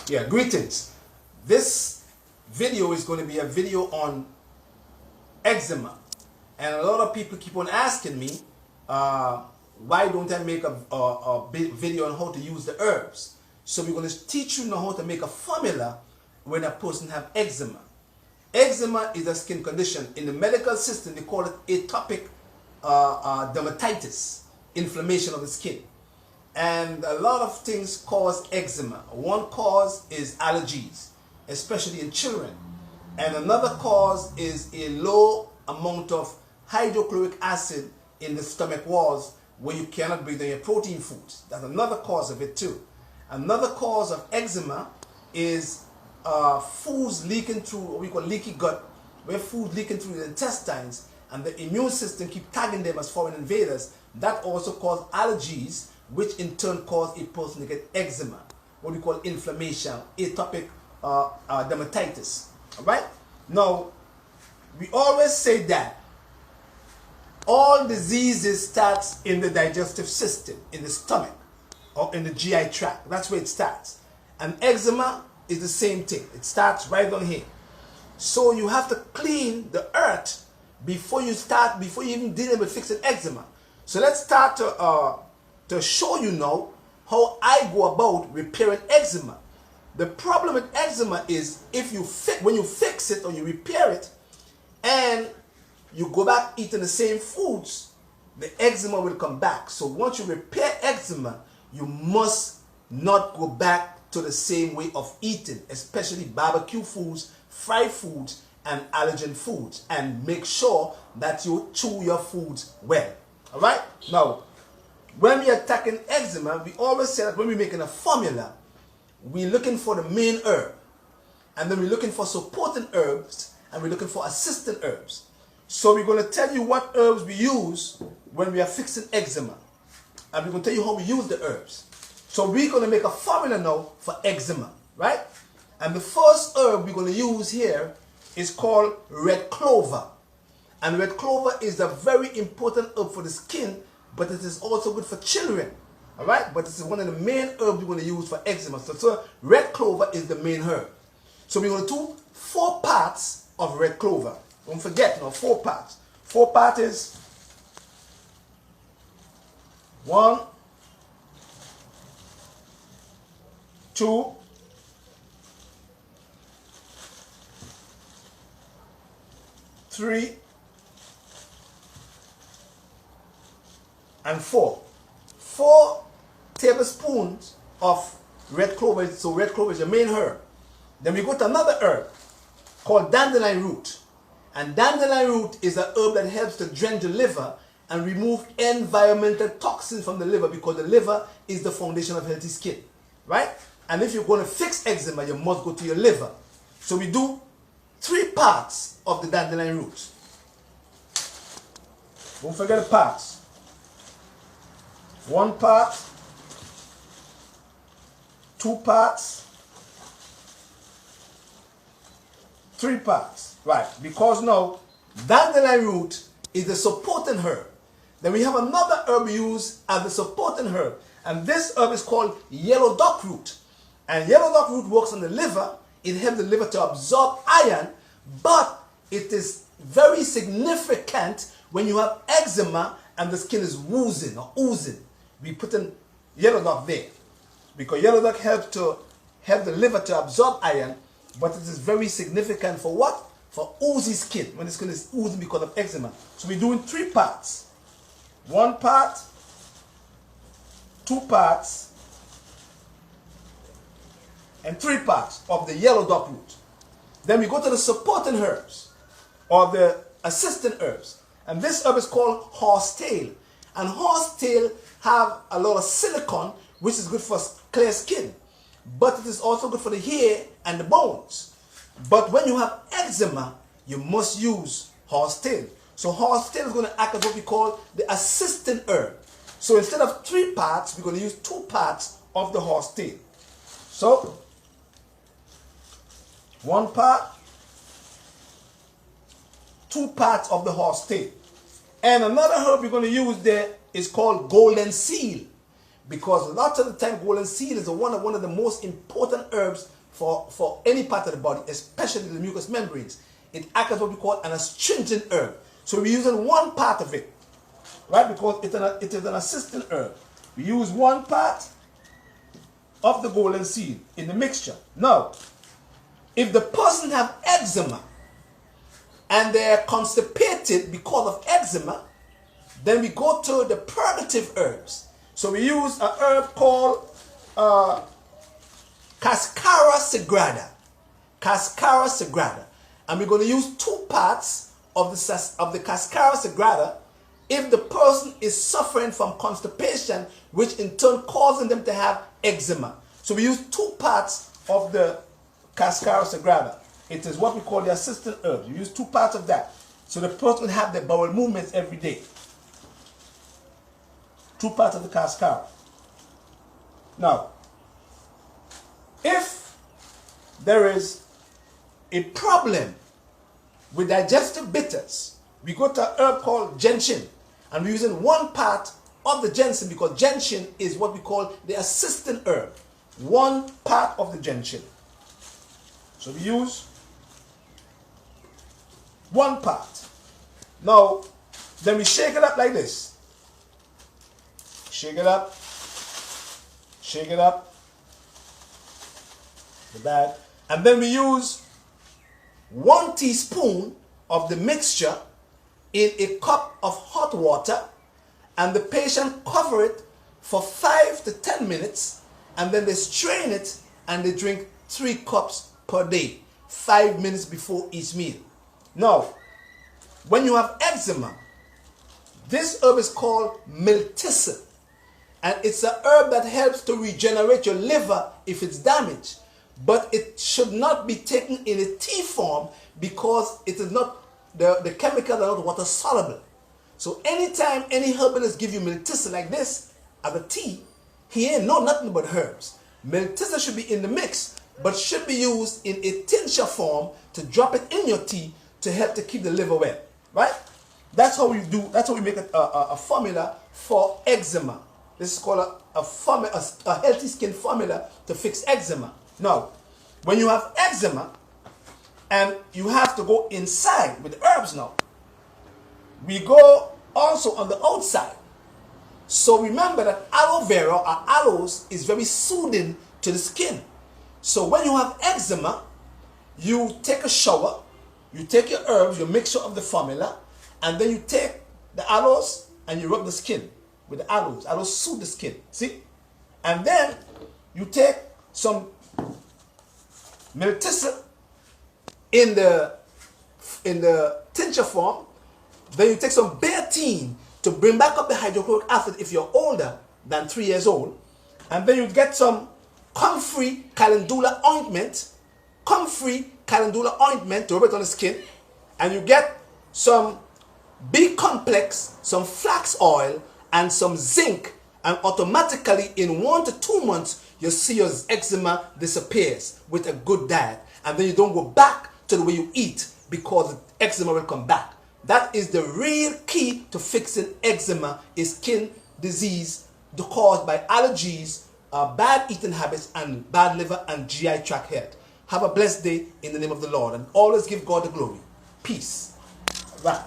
Yeah, greetings. This video is going to be a video on eczema. And a lot of people keep on asking me, why don't I make a video on how to use the herbs? So we're going to teach you now how to make a formula when a person have eczema. Eczema is a skin condition. In the medical system, they call it atopic dermatitis, inflammation of the skin. And a lot of things cause eczema. One cause is allergies, especially in children. And another cause is a low amount of hydrochloric acid in the stomach walls where you cannot break down your protein foods. That's another cause of it too. Another cause of eczema is foods leaking through what we call leaky gut, where food leaking through the intestines and the immune system keep tagging them as foreign invaders. That also causes allergies, which in turn cause a person to get eczema, what we call inflammation, atopic dermatitis. All right? Now, we always say that all diseases starts in the digestive system, in the stomach, or in the GI tract. That's where it starts. And eczema is the same thing. It starts right down here. So you have to clean the earth before you even dealing with fixing eczema. So let's start to show you now how I go about repairing eczema. The problem with eczema is when you fix it or you repair it and you go back eating the same foods, the eczema will come back. So once you repair eczema, you must not go back to the same way of eating, especially barbecue foods, fried foods, and allergen foods. And make sure that you chew your foods well. All right? Now, when we are attacking eczema, we always say that when we're making a formula, we're looking for the main herb. And then we're looking for supporting herbs, and we're looking for assistant herbs. So we're going to tell you what herbs we use when we are fixing eczema. And we're going to tell you how we use the herbs. So we're going to make a formula now for eczema, right? And the first herb we're going to use here is called red clover. And red clover is a very important herb for the skin, but it is also good for children. All right? But this is one of the main herbs we're going to use for eczema. So red clover is the main herb. So we're going to do 4 parts of red clover. Don't forget now, 4 parts. 4 parts is 1, 2, 3, and 4. 4 tablespoons of red clover. So red clover is the main herb. Then we go to another herb called dandelion root. And dandelion root is a herb that helps to drain the liver and remove environmental toxins from the liver, because the liver is the foundation of healthy skin. Right? And if you're going to fix eczema, you must go to your liver. So we do 3 parts of the dandelion root. Don't forget the parts. 1 part, 2 parts, 3 parts. Right, because now dandelion root is the supporting herb. Then we have another herb we use as the supporting herb. And this herb is called yellow dock root. And yellow dock root works on the liver. It helps the liver to absorb iron, but it is very significant when you have eczema and the skin is woozing or oozing. We put in yellow dock there, because yellow dock helps the liver to absorb iron, but it is very significant for what? For oozy skin, when the skin is oozing because of eczema. So we're doing 3 parts. 1 part, 2 parts, and 3 parts of the yellow dock root. Then we go to the supporting herbs, or the assistant herbs. And this herb is called horsetail. And horsetail have a lot of silicone, which is good for clear skin. But it is also good for the hair and the bones. But when you have eczema, you must use horsetail. So horsetail is going to act as what we call the assistant herb. So instead of 3 parts, we're going to use 2 parts of the horsetail. So 1 part, 2 parts of the horsetail. And another herb we're going to use there is called golden seal. because lots of the time golden seal is one of the most important herbs for any part of the body, especially the mucous membranes. It acts as what we call an astringent herb. So we're using one part of it, right? Because it is an assistant herb. We use one part of the golden seal in the mixture. Now, if the person have eczema and they're constipated because of eczema, then we go to the purgative herbs. So we use an herb called Cascara sagrada. Cascara sagrada. And we're going to use 2 parts of the Cascara sagrada if the person is suffering from constipation, which in turn causing them to have eczema. So we use 2 parts of the Cascara sagrada. It is what we call the assistant herb. You use 2 parts of that. So the person will have their bowel movements every day. 2 parts of the Cascara. Now, if there is a problem with digestive bitters, we go to an herb called gentian, and we're using 1 part of the gentian because gentian is what we call the assistant herb. 1 part of the gentian. So we use 1 part. Now, then we shake it up like this. Shake it up. Shake it up. The bag. And then we use 1 teaspoon of the mixture in a cup of hot water, and the patient cover it for 5 to 10 minutes, and then they strain it and they drink 3 cups per day, 5 minutes before each meal. Now, when you have eczema, this herb is called miltissa, and it's an herb that helps to regenerate your liver if it's damaged. But it should not be taken in a tea form because it is not, the chemicals are not water soluble. So anytime any herbalist give you miltissa like this as a tea, he ain't know nothing but herbs. Miltissa should be in the mix, but should be used in a tincture form to drop it in your tea to help to keep the liver well, right? That's how we do. That's how we make a formula for eczema. This is called a healthy skin formula to fix eczema. Now, when you have eczema and you have to go inside with herbs now, we go also on the outside. So remember that aloe vera or aloes is very soothing to the skin. So when you have eczema, you take a shower, you take your herbs, your mixture of the formula, and then you take the aloes and you rub the skin with the aloes. Aloes soothe the skin, see? And then you take some miltissa in the tincture form. Then you take some betaine to bring back up the hydrochloric acid if you're older than 3 years old. And then you get some comfrey calendula ointment. Comfrey calendula ointment to rub it on the skin. And you get some B complex, some flax oil, and some zinc. And automatically in 1 to 2 months, you see your eczema disappears with a good diet. And then you don't go back to the way you eat because the eczema will come back. That is the real key to fixing eczema, is skin disease caused by allergies, bad eating habits, and bad liver and GI tract health. Have a blessed day in the name of the Lord, and always give God the glory. Peace. Right.